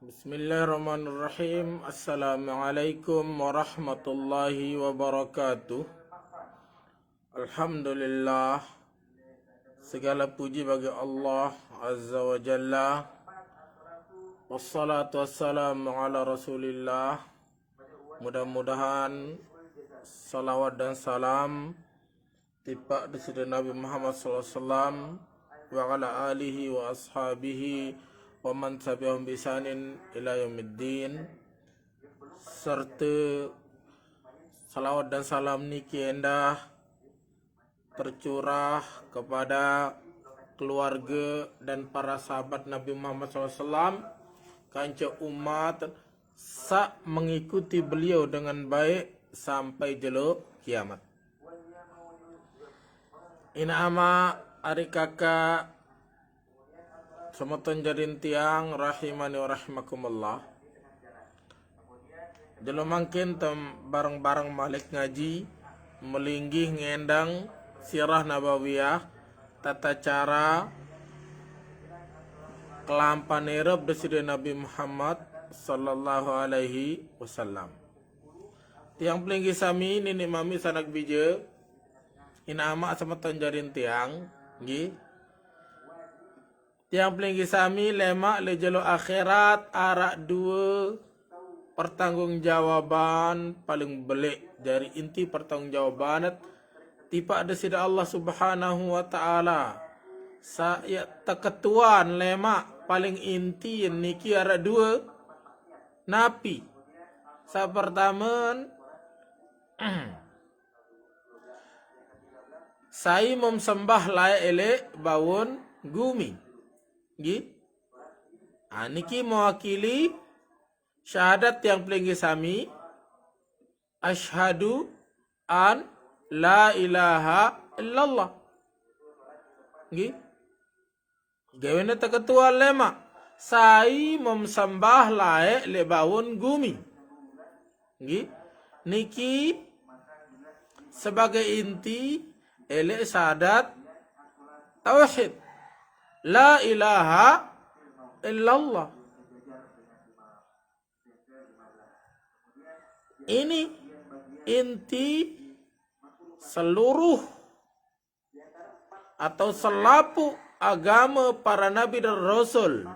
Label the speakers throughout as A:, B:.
A: Bismillahirrahmanirrahim. Assalamualaikum warahmatullahi wabarakatuh. Alhamdulillah, segala puji bagi Allah Azza wa Jalla. Wassalatu wassalamu ala Rasulillah. Mudah-mudahan salawat dan salam tiba di sisi Nabi Muhammad SAW wa ala alihi wa ashabihi wa man tabi'ahum bi ihsanin ila yaumiddin, serta salawat dan salam niki endah tercurah kepada keluarga dan para sahabat Nabi Muhammad SAW, kanca umat sak mengikuti beliau dengan baik sampai jelo kiamat. Ina ama ari kakak semoton jadin tiang rahimani wa rahimakumullah. Jelo mangkin tem bareng-bareng malik ngaji melinggih ngendang sirah nabawiyah, tata cara kelampan erep deside Nabi Muhammad sallallahu alaihi wasallam. Tiang pelinggi sami nini mami sanak bija ina ama semoton jadin tiang nggih. Tiang pelinggi sami lemak le jelo akhirat arak dua pertanggungjawaban paling belik dari inti pertanggungjawaban tiba ada sida Allah Subhanahu wa taala. Saya teketuan lemak paling inti niki arak dua napi. Sa pertama saya memsembah layak elek bawon gumi. Nggih. Niki mewakili syahadat yang pelinggi sami asyhadu an la ilaha illallah. Nggih. Gawene ketua lema sai memsembah layak le bawon gumi. Nggih. Niki sebagai inti elek syahadat tauhid la ilaha illallah. Ini inti seluruh atau selapu agama para nabi dan rasul.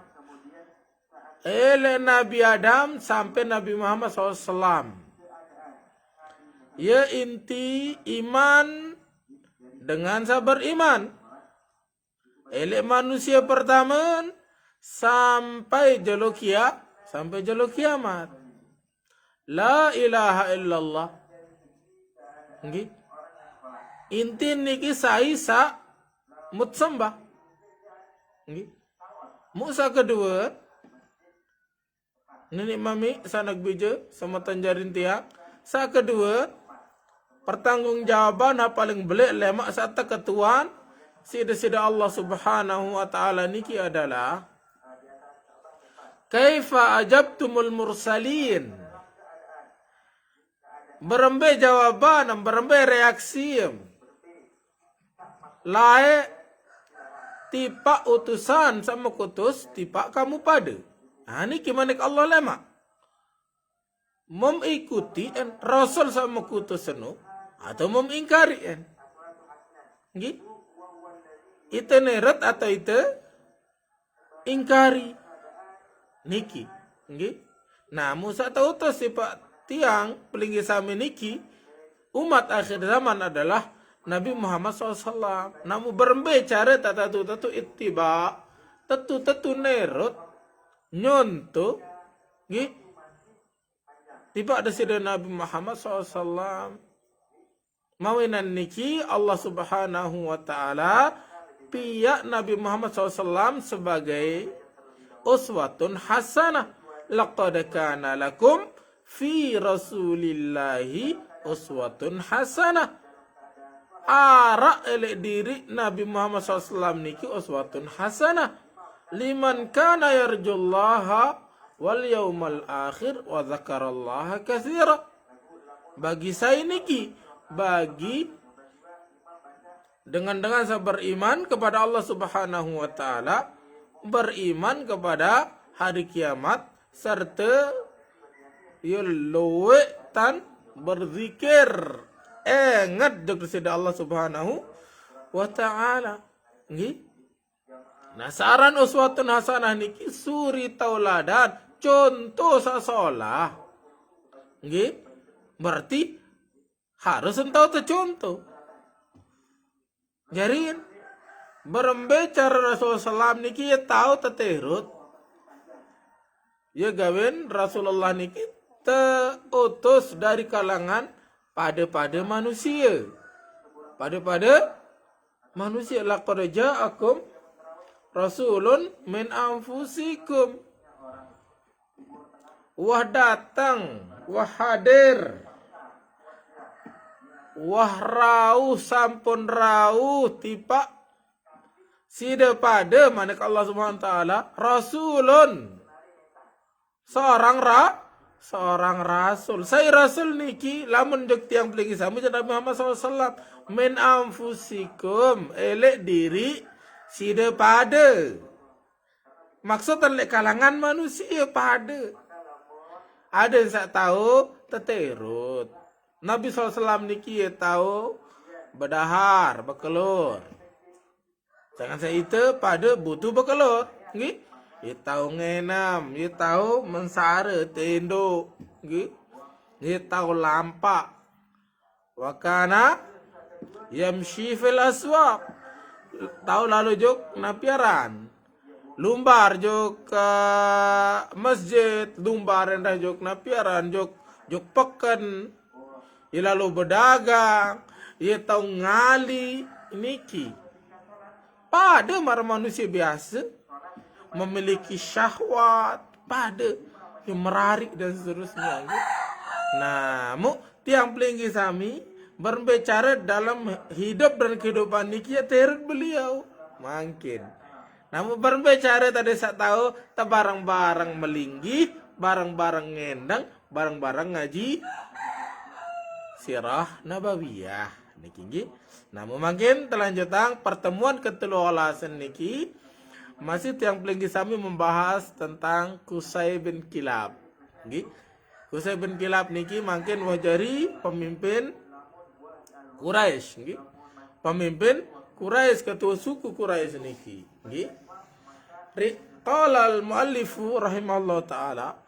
A: Ele Nabi Adam sampai Nabi Muhammad SAW. Ya inti iman dengan sabar iman. Elek manusia pertama sampai jelo kiamat. La ilaha illallah. Nggih. Inti niki sai sa mutsembah. Nggih. Musa kedua nenek mami sanak bija sama tanjarin tiak. Sa kedua pertanggungjawaban paling belik lemak sata ketuan sida Allah Subhanahu wa taala niki adalah kaifa ajabtumul mursalin. Berembe jawaban, berembe reaksi. Lae tipa utusan sama kutus tipa kamu pada. Niki manik Allah lema. Mengikuti rasul sama kutus seno atau mengingkari nggih. Itu neret atau itu ingkari niki nggih. Nah Musa tautus sifat tiang pelinggi sami niki umat akhir zaman adalah Nabi Muhammad SAW. Namu berembe cara tatu ittiba tetu neret nyonto nggih. Tiba ada sida Nabi Muhammad SAW. Mawinan niki Allah Subhanahu wa taala pihak Nabi Muhammad SAW sebagai uswatun hasanah. Laqad kana lakum fi rasulillahi uswatun hasanah. Ara elek diri Nabi Muhammad SAW niki uswatun hasanah. Liman kana yarjullaha wal yawmal akhir wa dzakarallaha katsira. Bagi saya niki, bagi dengan saya beriman kepada Allah Subhanahu wa taala, beriman kepada hari kiamat, serta ya luwe tan berzikir ingat kepada Allah Subhanahu wa taala. Nggih. Nah, saran uswatun hasanah niki suri tauladan contoh sasolah. Nggih. Berarti harus entau tercontoh. Jadi berembecar Rasulullah SAW niki ya tahu teterut. Ya gawin Rasulullah niki teutus dari kalangan pada manusia. Pada manusia. Laqad ja'akum rasulun min anfusikum. Wah datang, wah hadir, wah rauh sampun rauh tipa sida pada manak Allah Subhanahu wa taala rasulun seorang rasul. Saya rasul niki lamun jek tiang peligi sami Nabi Muhammad SAW min anfusikum elek diri sida pada. Maksud terlek kalangan manusia pada. Ada yang saya tahu teterut. Nabi SAW niki ya tahu berdahar, berkelur. Jangan saya itu pada butuh berkelur. Nggih. Ya tahu ngenam, ya tahu mensara tenduk. Nggih. Ya tahu lampak. Wakana yamshi fil aswaq. Tahu lalu juk napiaran. Lumbar jok ke masjid, lumbar rendah jok napiaran, jok peken, ia lalu berdagang, ia tahu ngali niki. Pada para manusia biasa memiliki syahwat, pada yang merarik dan seterusnya. Nah, tiang pelinggi sami berbicara dalam hidup dan kehidupan niki ya terut beliau, mungkin. Namun berbicara tadi saya tahu tak barang-barang melinggi, barang-barang ngendang, barang-barang ngaji sirah nabawiyah niki. Namun makin telanjutan pertemuan ke-13 niki masih tiang pelinggi sami membahas tentang Qusay bin Kilab. Nggih. Qusay bin Kilab niki makin wajari pemimpin Quraisy, nggih. Pemimpin Quraisy, ketua suku Quraisy niki. Nggih. Qala al-muallifu rahimahullah ta'ala,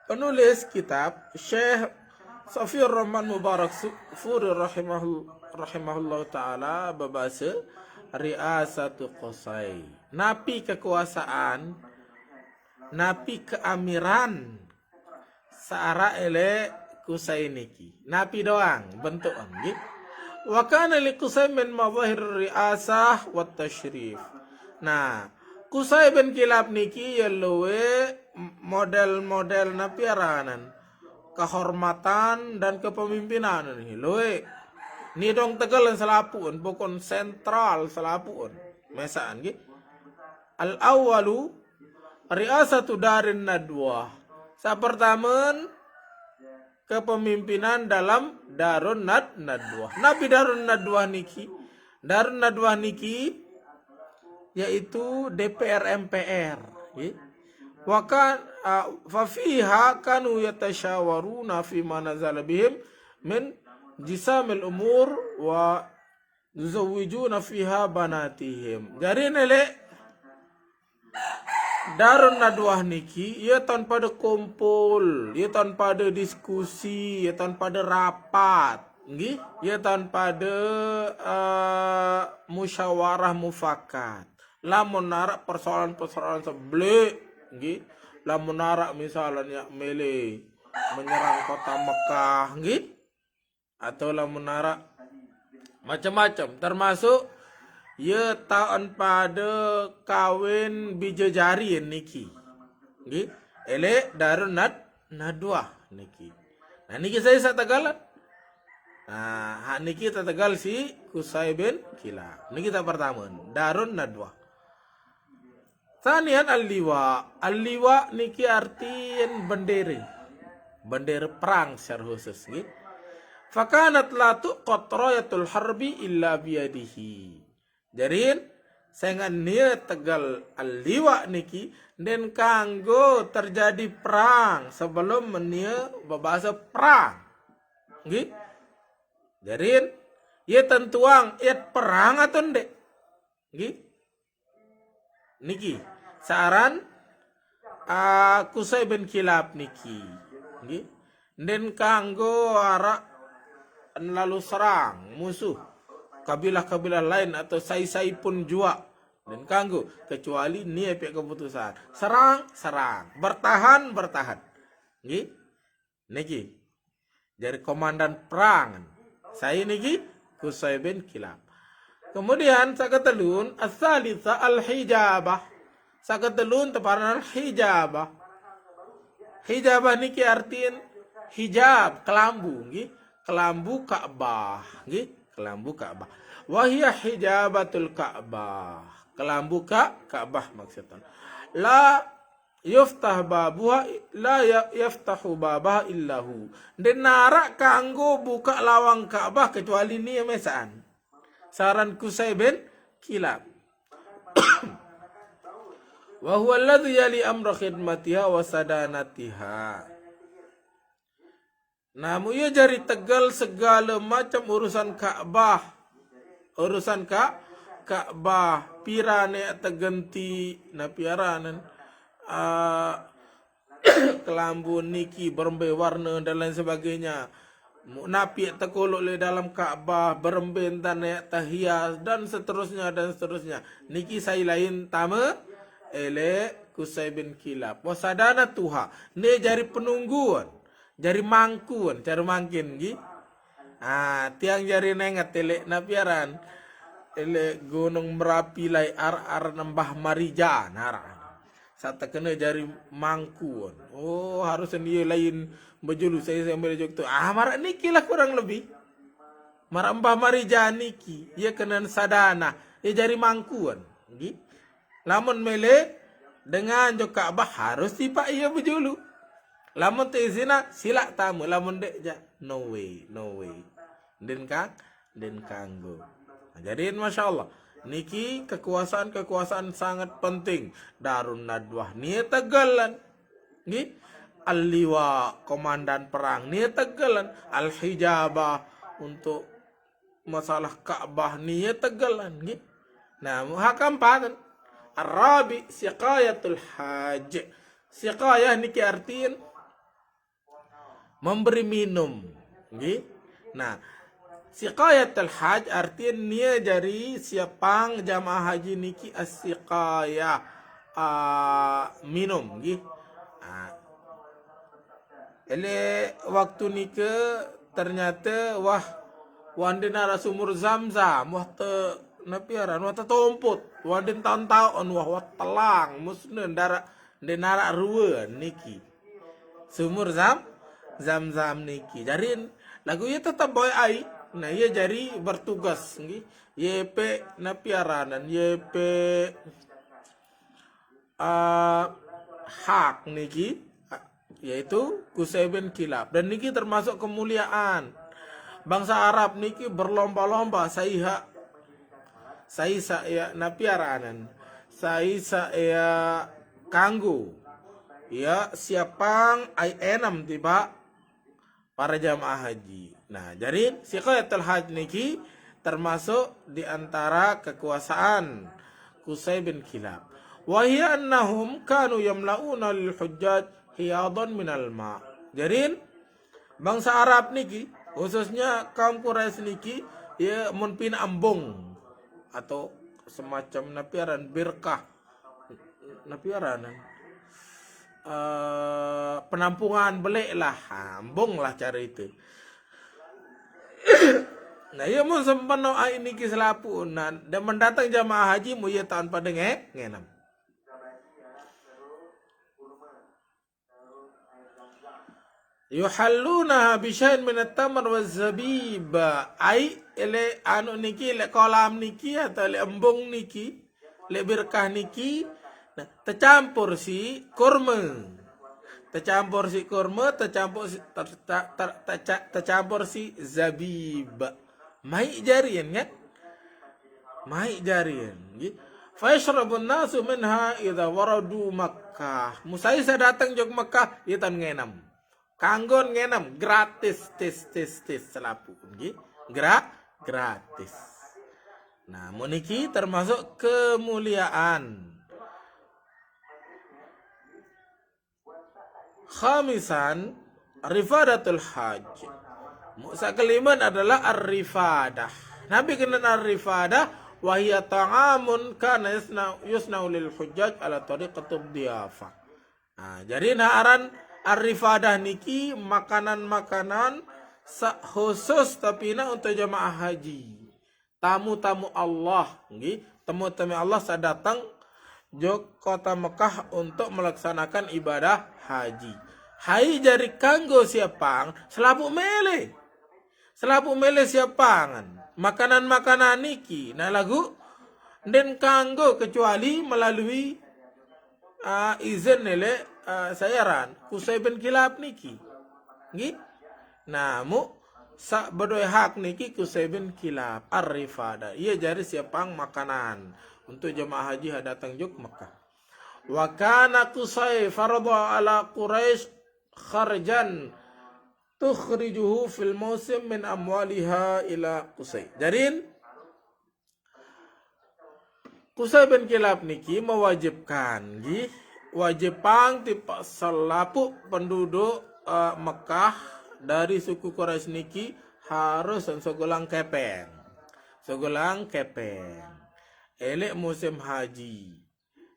A: penulis kitab Syekh Safiyur Rahman Mubarak Furi rahimahullah ta'ala berbahasa Ri'asatu Qusay. Napi kekuasaan, napi keamiran seara ele Qusay niki. Napi doang bentuk nggih. Wa kana li Qusay min madhahir ri'asah wa tashrif. Nah, Qusay bin Kilab niki ya luwe model-model napiaranan, kehormatan dan kepemimpinan nih luwe. Ni dong tegalan selapuan, bukan sentral selapuan. Mesaan nggih. Al-awwalu ri'asatu darin nadwah. Sapertamen kepemimpinan dalam Darun Nadwah. Nabi Darun Nadwah niki yaitu DPR MPR. Wakan fafiha kanu yatasyawaruna fi ma nazala bihim min jisamil umur wa yuzawwijuna fiha banatihim. Jadi nele Darun Nadwah niki ia tanpa ada kumpul, ia tanpa ada diskusi, ia tanpa ada rapat, nggih, ia tanpa ada musyawarah mufakat. Lamun narak persoalan-persoalan sebelik, nggih, lamun narak misalnya mele menyerang kota Mekah, nggih, atau lamun narak macam-macam, termasuk ya tahun pada kawin bijajari niki. Nggih, ele Darun Nadwah niki. Nah niki saya tagalan. Nah, hak niki tegal si Qusay bin Kilab. Niki kita pertama, Darun Nadwah. Sanian al-liwa. Al-liwa niki artian bendera. Bendera perang secara khusus nggih. Fakanat la tuqat rayatul harbi illa biyadihi. Jadi Sehingga nia tegal aliwa niki dan kanggo terjadi perang sebelum nia berbahasa perang. Nggih. Jadi ia tentuang iat perang atau ndek. Nggih. Niki saran Qusay bin Kilab niki. Nggih. Den kanggo arak lalu serang musuh kabilah-kabilah lain atau sai-sai pun jua dan kanggo kecuali nia pihak keputusan serang bertahan nggih niki dari komandan perang saya niki Qusay bin Kilab. Kemudian sakatelun as-salisa al-hijabah, sakatelun teparan al-hijabah. Hijabah niki artian hijab kelambu nggih, kelambu Ka'bah nggih, kelambu Ka'bah. Wa hiya hijabatul Ka'bah, kelambu Ka'bah maksudnya. La yaftah babuha la yaftahu babaha illahu. Den narak kanggo buka lawang Ka'bah kecuali ni mesaan. Saran Qusay bin Kilab. Wa huwa alladhi yali amra khidmatiha wa sadanatiha. Namun ia jari tegal segala macam urusan Ka'bah. Urusan Ka'bah. Pirane tegenti na piaranan. Kelambu niki berembe warna dan lain sebagainya. Napi terkolok le dalam Ka'bah. Berembe dan tahias dan seterusnya. Niki saya lain tama. Qusay bin Kilab. Wasadana tuha. Ni jari penungguan. Jari mangkuan, cari mangkin gi. Tiang jari nengat tele napiaran. Ele gunung Merapi lai ar nambah Marija nara. Saat kena jari mangkuan. Oh, harusnya dia lain berjulu saya ambil jok tu. Marak niki lah kurang lebih. Marak mbah Marija niki, ia kena sadana, ia jari mangkuan. Gi. Lamun mele dengan jok Ka'bah harus tipak ia berjulu. Lamun teizina sila tamu, lamun dek ja no way. Den kanggo. Jadi masya Allah, niki kekuasaan sangat penting. Darun Nadwah ni tegalan, ni Al-Liwa komandan perang ni tegalan, Al-Hijabah untuk masalah Ka'bah ni tegalan, ni. Nah, hakam padan. Arabi siqayatul haj. Siqayah niki artiin memberi minum, nggih. Nah, siqayatul haj artinya nia jari siapang jamaah haji niki as-siqayah minum, nggih. Ele waktu nike ternyata wandena sumur Zamzam te napiaran te tomput wanden tahun-tahun telang musne ndara ruwe niki sumur Zamzam niki. Jadi lagu ia tetap boy ai. Nah ia jadi bertugas nggih. YP napiaranan YP hak niki yaitu Qusay bin Kilab. Dan niki termasuk kemuliaan. Bangsa Arab niki berlomba-lomba saya napiaranan. Saya kanggo. Ya siapang ai enam tiba para jamaah haji. Nah, jadi siqayatul haj niki termasuk di antara kekuasaan Qusay bin Kilab. Wa hiya annahum kanu yamlauna lil hujjaj hiyadan minal ma. Jadi bangsa Arab niki khususnya kaum Quraisy niki ya mun pina ambung atau semacam napiaran birkah napiaranan penampungan belek lah, ambung lah cara itu. Nah, ia mau sempeno ini kiselapu dan mendatang jamaah haji mu ia tanpa ngenam. Yuhalluna bisyai'in min at-tamr waz-zabib. Ai ele anu niki le kolam niki atau le embung niki, le birkah niki tercampur si kurma. Tercampur si zabib. Mai jarian kan? Mai jarian. Fa yashrabun nasu minha idza waradu Makkah. Musaisa datang jog Makkah itan ngenam. Kanggon ngenam gratis tis selapu nggih. Gratis. Nah, muniki termasuk kemuliaan. Khamisan, rifadatul hajj. Musa keliman adalah ar-rifadah. Nabi kenal ar-rifadah wa hiya ta'amun kana yusna'u lil hujjaj ala tariqatid diyafah. Nah, jadi naran ar-rifadah niki makanan-makanan khusus tapi untuk jamaah haji. Tamu-tamu Allah, nggih. Tamu-tamu Allah sadatang jog kota Mekah untuk melaksanakan ibadah haji. Hai jari kanggo siapang selapu mele siapangan makanan niki nah lagu den kanggo kecuali melalui izin nele sayaran Qusay bin Kilab niki nggih. Nah mu sak bedoy hak niki Qusay bin Kilab ar-rifada iya jari siapang makanan untuk jemaah haji datang jog Mekah. Wa kana Qusay farada ala Quraisy kharjan tukhrijuhu fil musim min amwaliha ila Qusay. Jadi Qusay bin Kilab niki mewajibkan wajibang tipe selapu penduduk Mekah dari suku Quraisy niki harus segolang kepeng. Elek musim haji.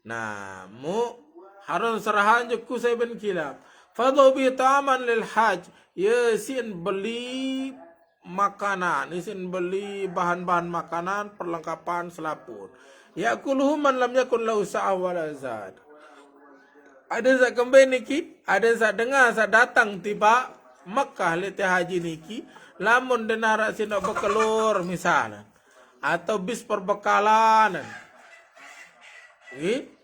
A: Nah, mu harus serahan je Qusay bin Kilab. Fadhu bi ta'aman lil haj. Yasin beli makanan, yasin beli bahan-bahan makanan, perlengkapan selaput. Ya'kuluhu man lam yakun lahu sa'ah wala zad. Ada sak kembali niki, ada sak dengar sak datang tiba Mekah lete haji niki, lamun denara sino bekelur misalnya. Atau bis perbekalan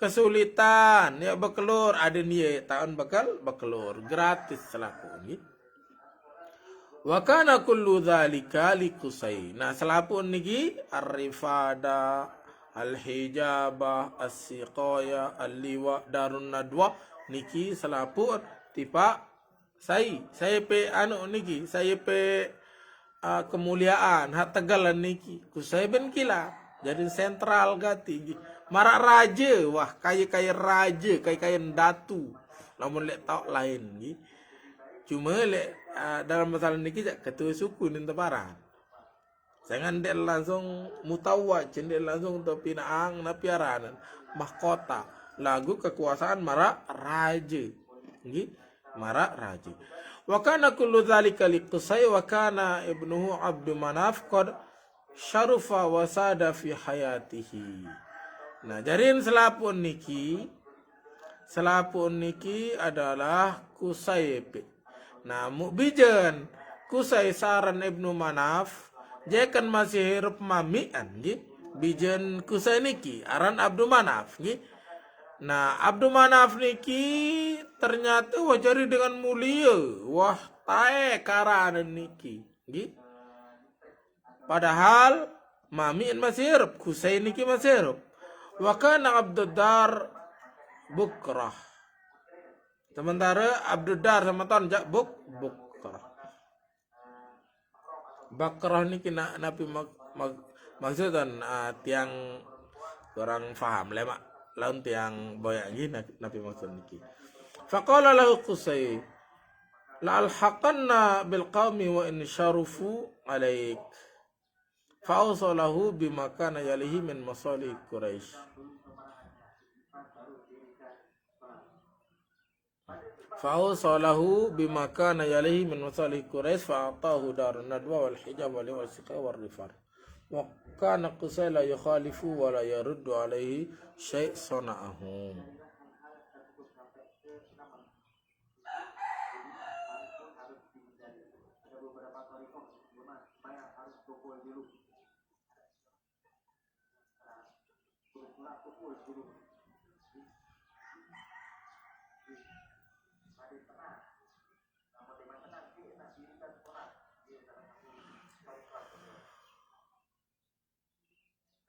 A: kesulitan ya bekelur ada nih tahun bekelur gratis selaku wa kana kullu dzalika li Qusay. Nah selapu niki ar-rifada al-hijabah as-siqaya al-liwa darun nadwa niki selapu tipa saya pe niki saya pe kemuliaan hak tegalan niki Qusay bin Kilab jadi sentral gati marak raja wah kaya raja kaya datu namun lek tau lain cuma lek dalam masalah niki ketua suku ni teparan jangan dek langsung mutawaj dek langsung to pinaang na piaranan mahkota lagu kekuasaan marak raja marak raja. Wa kana kullu dzalika li Qusay wa kana ibnuhu Abdul Manaf qad syarufa wa sada fi hayatihi. Nah, jarin selapun niki adalah Qusay. Nah, mubijan Qusay saran Ibnu Manaf jekan masih hirup mamian bijan Qusay niki aran Abdul Manaf Nah, Abdul Manaf niki ternyata wajari dengan mulia. Wah, tae karana niki. Padahal mamiin masih hirup, Qusay niki masih hirup. Wa kana Abduddar bukrah. Sementara Abduddar sama tahun bukrah. Bakrah niki napi maksudkan tiang kurang faham lemak. Laun tiang boyak nabi maksud niki. Faqala lahu Qusay la alhaqanna bil qaumi wa in sharufu alaik. Fa'awsalahu bima kana yalihi min masalih Quraisy. Fa'awsalahu bima kana yalihi min masalih Quraisy fa'atahu darun nadwa wal hijab wal siqa wal rifar. Wa kana Qusay la yukhalifu wa la yaruddu alaihi syai' sana'ahu.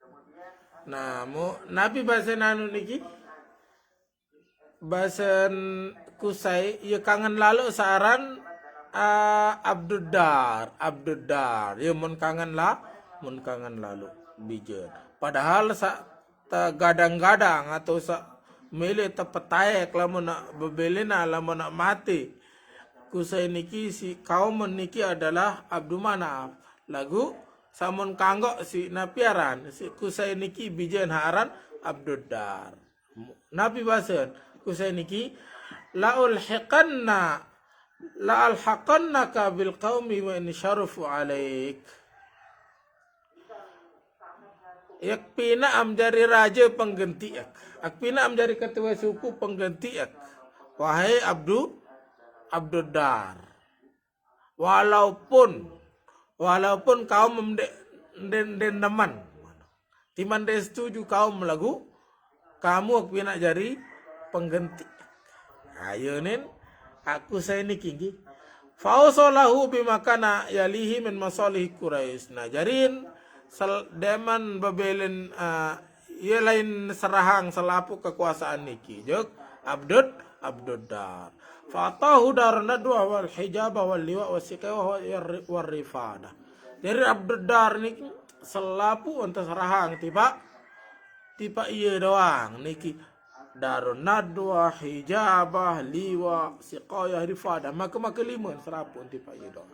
A: Kemudian Nah, Nabi bahasa nanu niki bahasa kusai ya kangen lalu saran Abdudar ya mun kangen lalu bijen padahal gadang-gadang atau milih tepetaek lamun nak bebelena lamun nak mati kusai niki si kaum niki adalah Abdul Manaf lagu samun kanggo si napiaran si kusai niki bijen haran Abdudar Nabi basen kusai niki la alhaqannaka bil qaumi wa in syarafu alaik yak pina am jari raja pengganti ak pina am jari ketua suku pengganti ak wahai Abdudar walaupun kaum den teman timan des setuju kaum lagu kamu ak pina jari pengganti ayo nen aku saya ni kinggi fausolahu bimakana yalihi min masalih Quraisy nah jarin deman babelen ia lain serahang selapu kekuasaan niki jok Abdudar fatahu darna dua wal hijab wal liwa wasiqah wal rifada dari Abdudar niki selapu untuk serahang tiba iya doang niki darun nadwa hijabah liwa siqayah rifada maka lima serapun tipa iya doang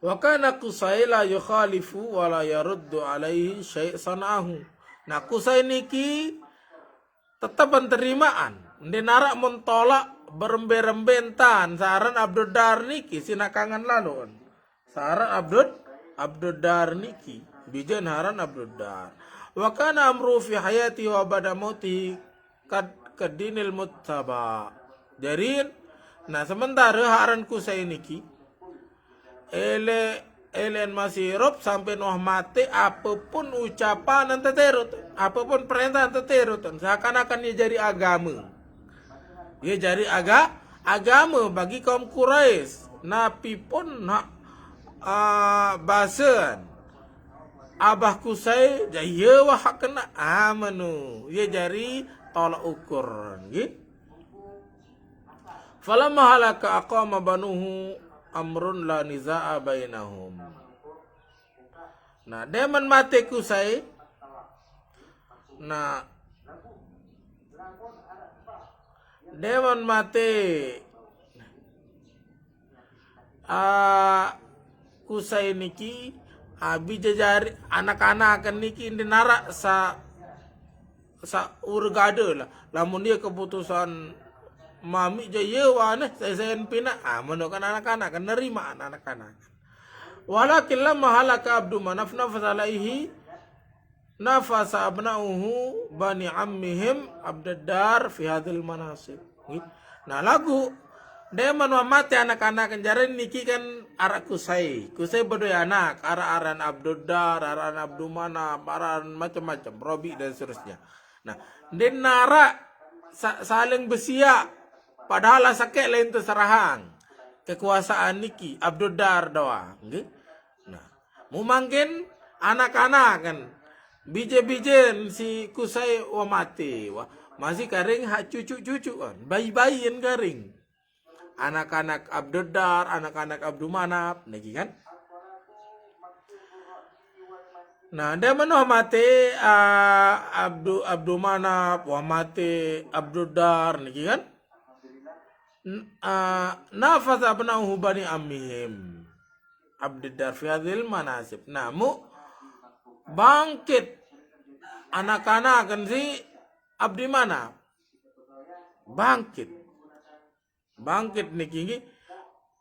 A: wa kana Qusay la yukhalifu wa la yaruddu alaihi syai' sana'ahu nah Qusay niki tetap penerimaan narak mentolak berembe-rembentan saran Abdudar niki sinakangan lalu saran Abdudar niki bijen haran Abdudar wa kana amru fi hayati wa ba'da mauti kadinil muttaba jarin nah sementara haran Qusay niki elen masih hidup sampai Nuh mati apapun ucapan ente terut apapun perintah ente terut seakan-akan dia jadi agama agama bagi kaum Quraisy napi pun basen abah Qusay jaya wah kena amanu ye jari tolak ukur nggih falamma halaka aqama banuhu amrun la nizaa bainahum nah deman mati Qusay nah deman mati Qusay niki abi jajari anak-anak niki dinara sa urgade lah lamun dia keputusan mami jaya wane saya pina menukan anak-anak kan nerima anak-anak walakin lamma halaka Abdu Manaf nafasa abnauhu bani ammihim Abdudar fi hadhil manasib nah lagu deman mati anak-anak jaran niki kan arak Qusay berdua anak aran Abdudar aran Abdu Manaf aran macam-macam Robi dan seterusnya nah den nara saling bersiap padahal sakit lain terserahang kekuasaan niki Abdudar doang nggih nah mungkin anak-anak kan bije-bijen si Qusay wa mati wah masih garing hak cucu-cucu kan bayi-bayi yang garing anak-anak Abdudar anak-anak Abdu Manaf niki kan nah dia menuh mati Abdu Manaf wa mati Abdudar niki kan nafas abnauhu bani ammihim Abdudar fi hadhil manasib namu bangkit anak-anak kan si Abdi Manaf bangkit niki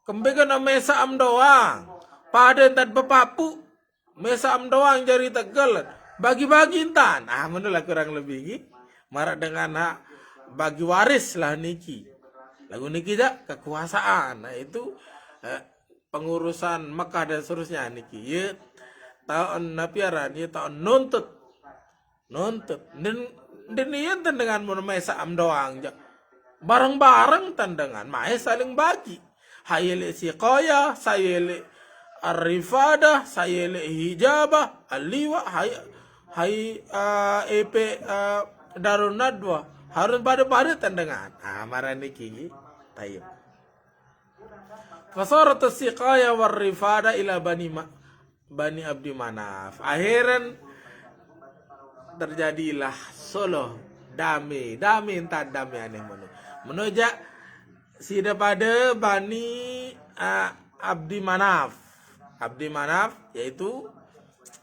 A: kembekan mesa am doang pada entat bepapu mesa am doang jari Tegal bagi-bagi intan menurut kurang lebih marak dengan hak bagi waris lah niki lagu niki dak kekuasaan nah itu pengurusan Mekah dan seterusnya niki ya tahun napiaran ya tahun nuntut dan ieu dengan mesa am doang bareng-bareng tandangan mae saling bagi hayele siqaya sayele arrifadah sayele hijabah aliwa hai EP Darun Nadwa harus pada tendengan marah niki tayyib. Fasarat as-siqaya war rifada ila Bani Abdi Manaf. Akhiran terjadilah Solo damai entah damai aneh menojak sida pada Bani Abdi Manaf yaitu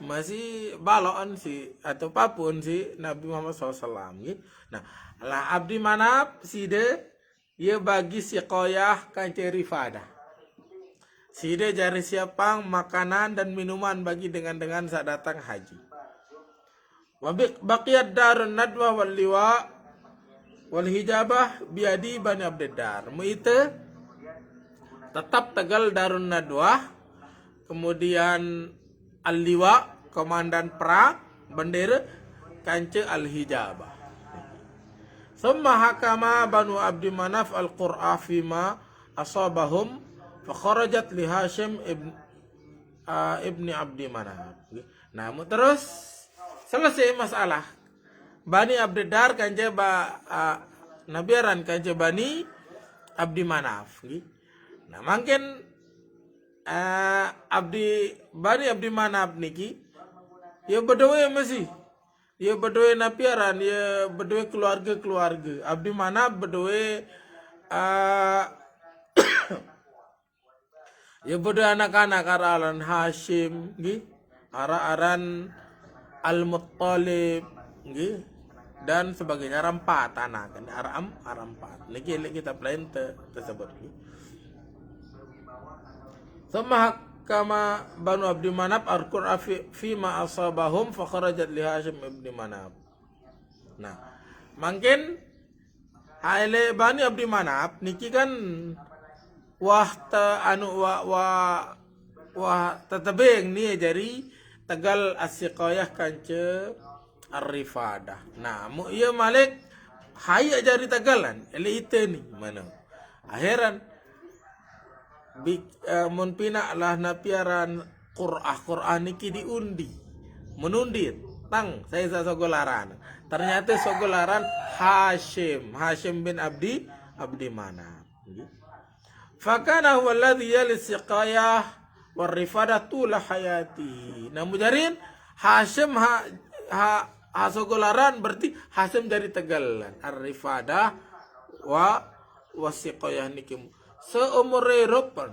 A: masih balon si atau apapun si Nabi Muhammad SAW gitu. Nah lah Abdi Manaf sida ia bagi siqayah kanca rifada. Sida jari siapang makanan dan minuman bagi dengan saat datang haji. Baqiyat Darun Nadwa wal Liwa wal Hijabah biadi Bani Abdiddar. Muite tetap Tegal Darun Nadwa, kemudian Al-Liwa komandan perang, bendera kanca Al-Hijabah. Summa hakama Banu Abdi Manaf al-Qur'a fima asabahum fa kharajat li Hashim ibni Abdi Manaf. Nah, terus selesai masalah Bani Abdiddar kanca nabiaran kanca Bani Abdi Manaf. Nah, mungkin Bani Abdi Manaf niki ya berdua masih ya berdua napiaran ya berdua keluarga Abdi Manaf berdua ya berdua anak-anak aralan Hashim aran Al-Muttalib dan sebagainya empat anak kan aram empat lagi kita plan tersebut sama kama Banu Abdi Manaf al-Qur'a fi ma asabahum fa kharajat li Hashim ibn Manaf. Nah mungkin haile Bani Abdi Manaf niki kan wah tetabeng ni jadi Tegal as-siqayah kanca ar-rifadah. Nah mu ia Malik hayya jadi Tegalan ele itu ni mana akhiran mun pina lah napiaran Qur'an niki menundi tang saya sogolaran ternyata sogolaran Hashim bin Abdi Manaf. Fakana huwa alladhi yali siqayah warifadah tula hayati. Nah mujarin Hashim sogolaran berarti Hashim dari Tegalan ar-rifadah wasiqayah niki seumur Eropa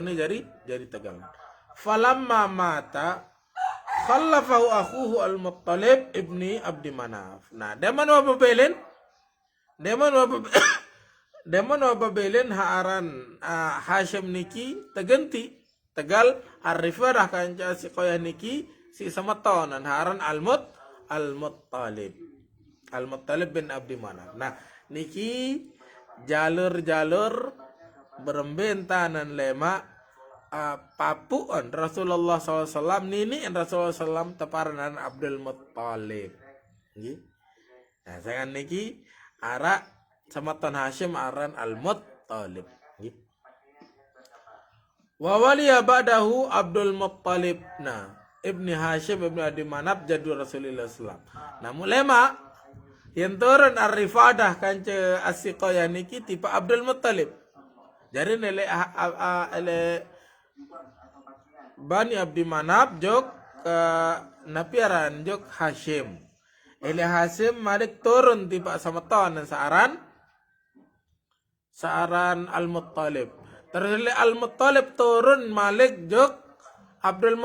A: ni jadi Tegalan. Falamma mata khallafahu akhuhu Al-Muttalib ibni Abdi Manaf. Nah deman wababelen haaran Hashim niki tegenti Tegal ar-rifadah kanca siqayah niki si samatonan haaran Al-Muttalib bin Abdi Manaf. Nah niki jalur berembentanan lema papuan Rasulullah SAW nini Rasulullah SAW teparanan Abdul Muttalib. Nah saya niki ara samatan Hashim aran Al-Muttalib. Wa waliya ba'dahu Abdul Muttalib. Nah ibni Hashim ibni Abdi Manaf jadul Rasulullah SAW. Nah mulema yang turun ar-rifadah kanca as-siqayah niki tipe Abdul Muttalib. Jadi nele Bani Abdi Manaf jok napiaran jok Hashim. Ele Hashim malik turun tipe sama tahun saaran Al-Muttalib. Terus Al-Muttalib turun malik jok Abdul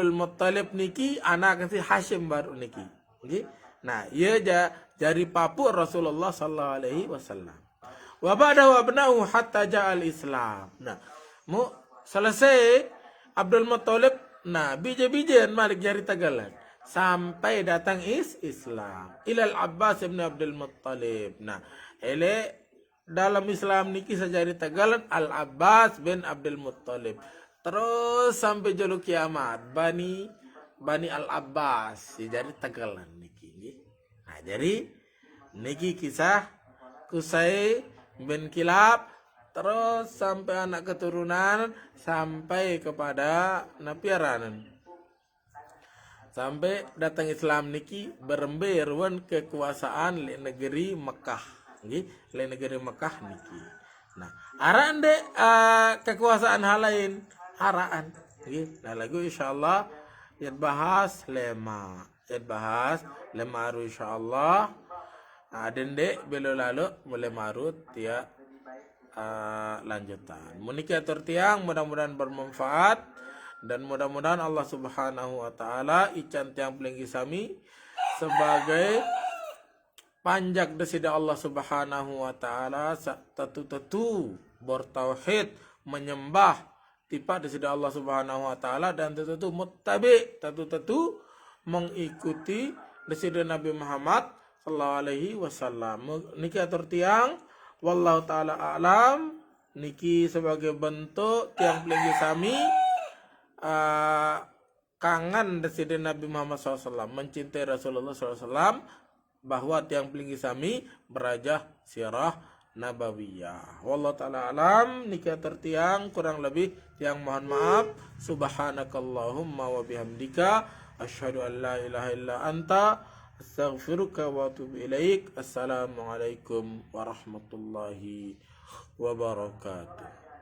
A: Muttalib niki anak si Hashim baru niki. Nah, ia jadi papu Rasulullah sallallahu alaihi wasallam. Wa ba'dahu abna'u hatta ja'al Islam. Nah, selesai Abdul Muttalib, nah bija-bijian Malik jari Tegalan sampai datang Islam. Ilal Abbas bin Abdul Muttalib. Nah, ele dalam Islam niki sajari Tegalan Al-Abbas bin Abdul Muttalib. Terus sampai julu kiamat Bani Al-Abbas jadi Tegalan niki. Nah, jadi niki kisah Qusay bin Kilab terus sampai anak keturunan sampai kepada napiaran sampai datang Islam niki berember wan kekuasaan le negeri Mekah nggih, le negeri Mekah niki. Nah, araan de kekuasaan hal lain araan nggih. Nah, lagu insyaallah yat bahas lema. Yat bahas lema ru insyaallah. Dende belo lalu mulai marut ya lanjutan. Menikah tiang mudah-mudahan bermanfaat dan mudah-mudahan Allah Subhanahu wa taala ican tiang pelinggi sami sebagai panjak desida Allah Subhanahu wa taala tetu bertauhid menyembah tipa desida Allah Subhanahu wa taala dan tetu muttabi tetu mengikuti desida Nabi Muhammad sallallahu alaihi wasallam. Niki atur tiang wallahu taala alam niki sebagai bentuk tiang pelinggi sami kangen desida Nabi Muhammad SAW, mencintai Rasulullah SAW, bahwa tiang pelinggi sami berajah sirah nabawiyah. Wallahu taala alam nikah tertiang kurang lebih tiang mohon maaf. Subhanakallahumma wa bihamdika asyhadu an la ilaha illa anta astaghfiruka wa atubu ilaik. Assalamualaikum warahmatullahi wabarakatuh.